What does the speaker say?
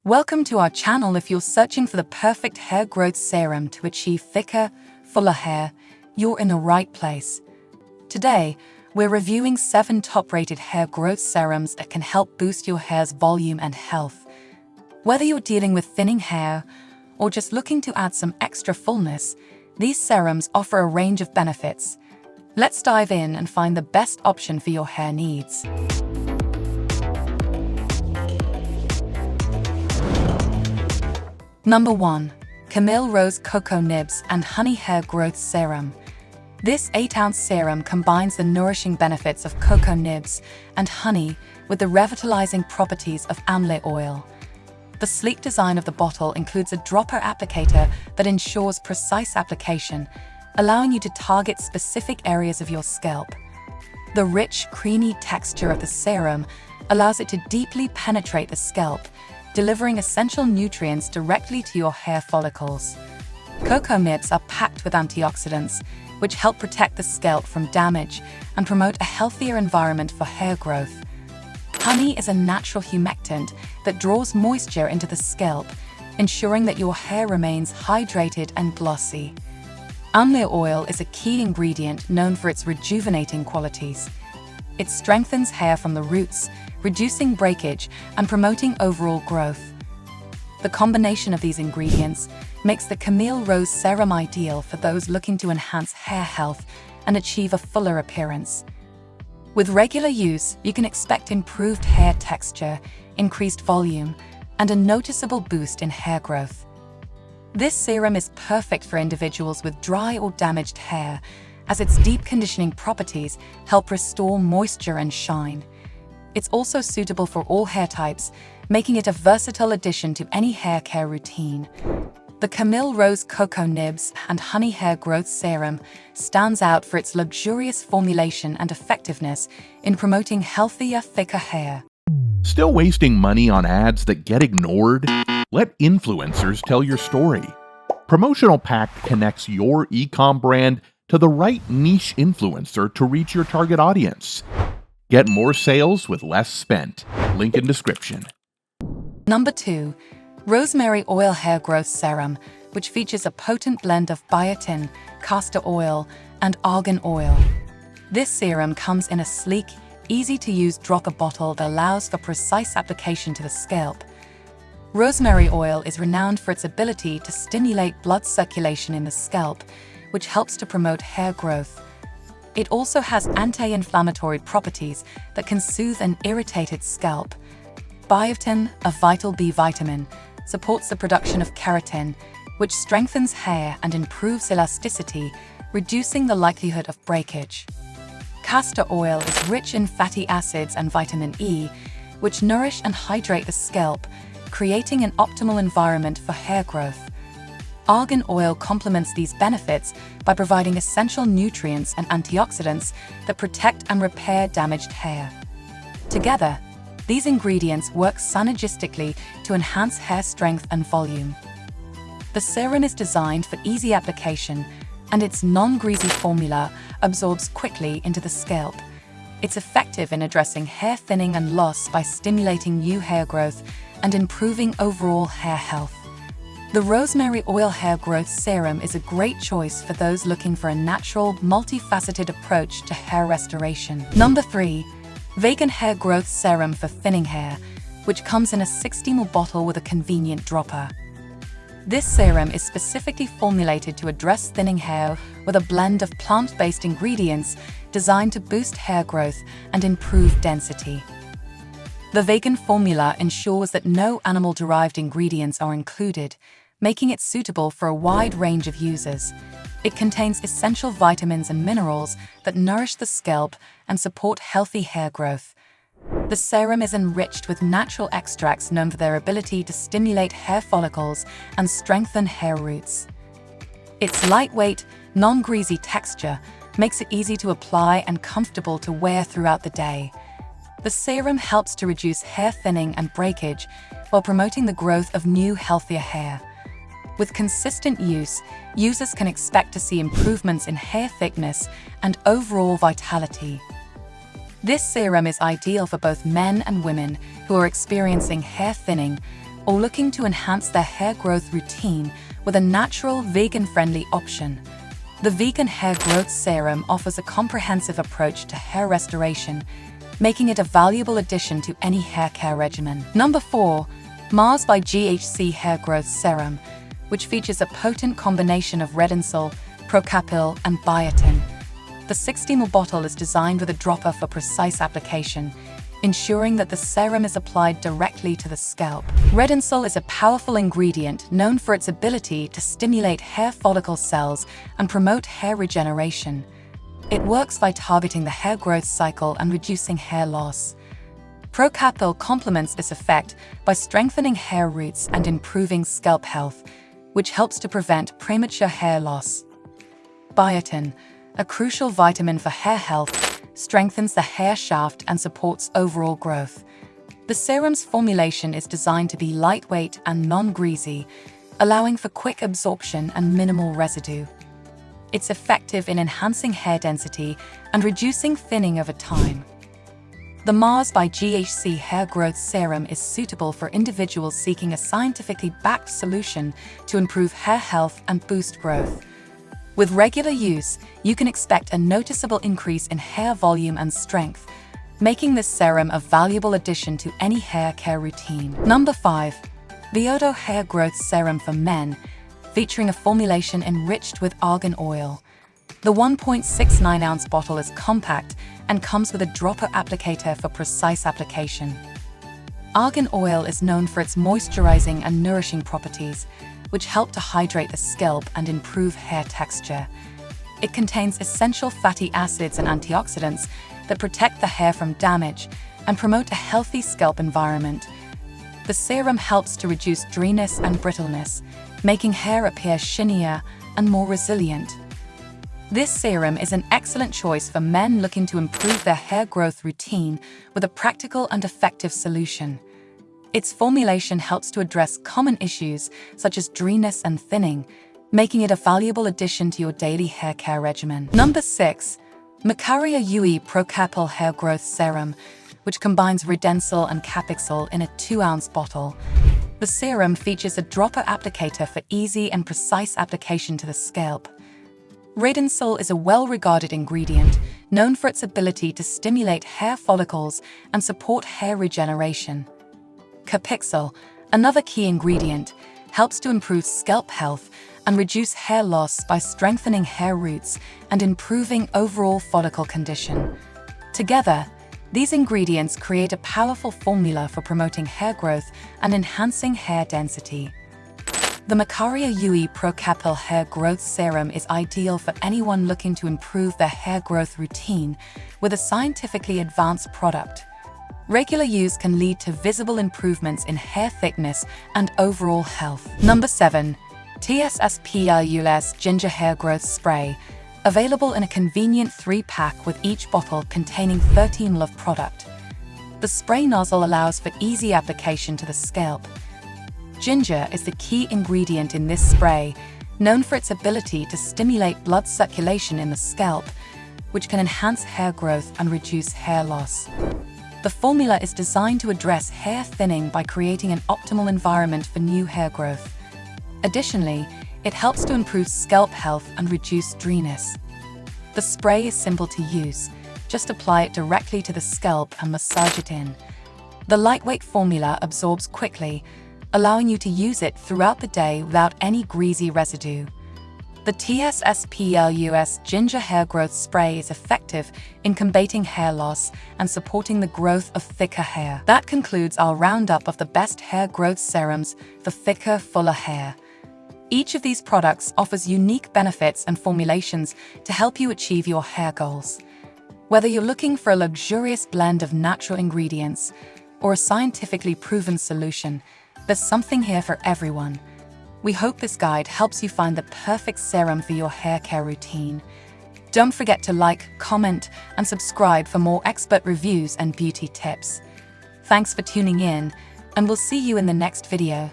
Welcome to our channel. If you're searching for the perfect hair growth serum to achieve thicker, fuller hair, you're in the right place. Today, we're reviewing 7 top-rated hair growth serums that can help boost your hair's volume and health. Whether you're dealing with thinning hair or just looking to add some extra fullness, these serums offer a range of benefits. Let's dive in and find the best option for your hair needs. Number 1. Camille Rose Cocoa Nibs and Honey Hair Growth Serum. This 8-ounce serum combines the nourishing benefits of cocoa nibs and honey with the revitalizing properties of Amla oil. The sleek design of the bottle includes a dropper applicator that ensures precise application, allowing you to target specific areas of your scalp. The rich, creamy texture of the serum allows it to deeply penetrate the scalp, delivering essential nutrients directly to your hair follicles. Cocoa nibs are packed with antioxidants, which help protect the scalp from damage and promote a healthier environment for hair growth. Honey is a natural humectant that draws moisture into the scalp, ensuring that your hair remains hydrated and glossy. Amla oil is a key ingredient known for its rejuvenating qualities. It strengthens hair from the roots, reducing breakage and promoting overall growth. The combination of these ingredients makes the Camille Rose Serum ideal for those looking to enhance hair health and achieve a fuller appearance. With regular use, you can expect improved hair texture, increased volume, and a noticeable boost in hair growth. This serum is perfect for individuals with dry or damaged hair, as its deep conditioning properties help restore moisture and shine. It's also suitable for all hair types, making it a versatile addition to any hair care routine. The Camille Rose Cocoa Nibs and Honey Hair Growth Serum stands out for its luxurious formulation and effectiveness in promoting healthier, thicker hair. Still wasting money on ads that get ignored? Let influencers tell your story. Promotional Pack connects your e-com brand to the right niche influencer to reach your target audience. Get more sales with less spent. Link in description. Number 2. Rosemary Oil Hair Growth Serum, which features a potent blend of biotin, castor oil, and argan oil. This serum comes in a sleek, easy-to-use dropper bottle that allows for precise application to the scalp. Rosemary oil is renowned for its ability to stimulate blood circulation in the scalp, which helps to promote hair growth. It also has anti-inflammatory properties that can soothe an irritated scalp. Biotin, a vital B vitamin, supports the production of keratin, which strengthens hair and improves elasticity, reducing the likelihood of breakage. Castor oil is rich in fatty acids and vitamin E, which nourish and hydrate the scalp, creating an optimal environment for hair growth. Argan oil complements these benefits by providing essential nutrients and antioxidants that protect and repair damaged hair. Together, these ingredients work synergistically to enhance hair strength and volume. The serum is designed for easy application, and its non-greasy formula absorbs quickly into the scalp. It's effective in addressing hair thinning and loss by stimulating new hair growth and improving overall hair health. The Rosemary Oil Hair Growth Serum is a great choice for those looking for a natural, multifaceted approach to hair restoration. Number 3. Vegan Hair Growth Serum for thinning hair, which comes in a 60ml bottle with a convenient dropper. This serum is specifically formulated to address thinning hair with a blend of plant-based ingredients designed to boost hair growth and improve density. The vegan formula ensures that no animal-derived ingredients are included, making it suitable for a wide range of users. It contains essential vitamins and minerals that nourish the scalp and support healthy hair growth. The serum is enriched with natural extracts known for their ability to stimulate hair follicles and strengthen hair roots. Its lightweight, non-greasy texture makes it easy to apply and comfortable to wear throughout the day. The serum helps to reduce hair thinning and breakage while promoting the growth of new, healthier hair. With consistent use, users can expect to see improvements in hair thickness and overall vitality. This serum is ideal for both men and women who are experiencing hair thinning, or looking to enhance their hair growth routine with a natural, vegan-friendly option. The Vegan Hair Growth Serum offers a comprehensive approach to hair restoration, making it a valuable addition to any hair care regimen. Number 4. Mars by GHC Hair Growth Serum, which features a potent combination of Redensyl, Procapil, and Biotin. The 60ml bottle is designed with a dropper for precise application, ensuring that the serum is applied directly to the scalp. Redensyl is a powerful ingredient known for its ability to stimulate hair follicle cells and promote hair regeneration. It works by targeting the hair growth cycle and reducing hair loss. Procapil complements this effect by strengthening hair roots and improving scalp health, which helps to prevent premature hair loss. Biotin, a crucial vitamin for hair health, strengthens the hair shaft and supports overall growth. The serum's formulation is designed to be lightweight and non-greasy, allowing for quick absorption and minimal residue. It's effective in enhancing hair density and reducing thinning over time. The Mars by GHC Hair Growth Serum is suitable for individuals seeking a scientifically backed solution to improve hair health and boost growth. With regular use, you can expect a noticeable increase in hair volume and strength, making this serum a valuable addition to any hair care routine. Number 5. Biotin Hair Growth Serum for Men, featuring a formulation enriched with argan oil. The 1.69-ounce bottle is compact and comes with a dropper applicator for precise application. Argan oil is known for its moisturizing and nourishing properties, which help to hydrate the scalp and improve hair texture. It contains essential fatty acids and antioxidants that protect the hair from damage and promote a healthy scalp environment. The serum helps to reduce dryness and brittleness, making hair appear shinier and more resilient. This serum is an excellent choice for men looking to improve their hair growth routine with a practical and effective solution. Its formulation helps to address common issues such as dryness and thinning, making it a valuable addition to your daily hair care regimen. Number 6. Macaria UE Procapil Hair Growth Serum, which combines Redensyl and Capixyl in a 2-ounce bottle. The serum features a dropper applicator for easy and precise application to the scalp. Redensyl is a well-regarded ingredient, known for its ability to stimulate hair follicles and support hair regeneration. Capixyl, another key ingredient, helps to improve scalp health and reduce hair loss by strengthening hair roots and improving overall follicle condition. Together, these ingredients create a powerful formula for promoting hair growth and enhancing hair density. The Macaria UE Procapil Hair Growth Serum is ideal for anyone looking to improve their hair growth routine with a scientifically advanced product. Regular use can lead to visible improvements in hair thickness and overall health. Number 7. TSSPLUS Ginger Hair Growth Spray, available in a convenient 3-pack with each bottle containing 13 ml of product. The spray nozzle allows for easy application to the scalp. Ginger is the key ingredient in this spray, known for its ability to stimulate blood circulation in the scalp, which can enhance hair growth and reduce hair loss. The formula is designed to address hair thinning by creating an optimal environment for new hair growth. Additionally, it helps to improve scalp health and reduce dryness. The spray is simple to use. Just apply it directly to the scalp and massage it in. The lightweight formula absorbs quickly, allowing you to use it throughout the day without any greasy residue. The TSSPLUS Ginger Hair Growth Spray is effective in combating hair loss and supporting the growth of thicker hair. That concludes our roundup of the best hair growth serums for thicker, fuller hair. Each of these products offers unique benefits and formulations to help you achieve your hair goals. Whether you're looking for a luxurious blend of natural ingredients or a scientifically proven solution, there's something here for everyone. We hope this guide helps you find the perfect serum for your hair care routine. Don't forget to like, comment, and subscribe for more expert reviews and beauty tips. Thanks for tuning in, and we'll see you in the next video.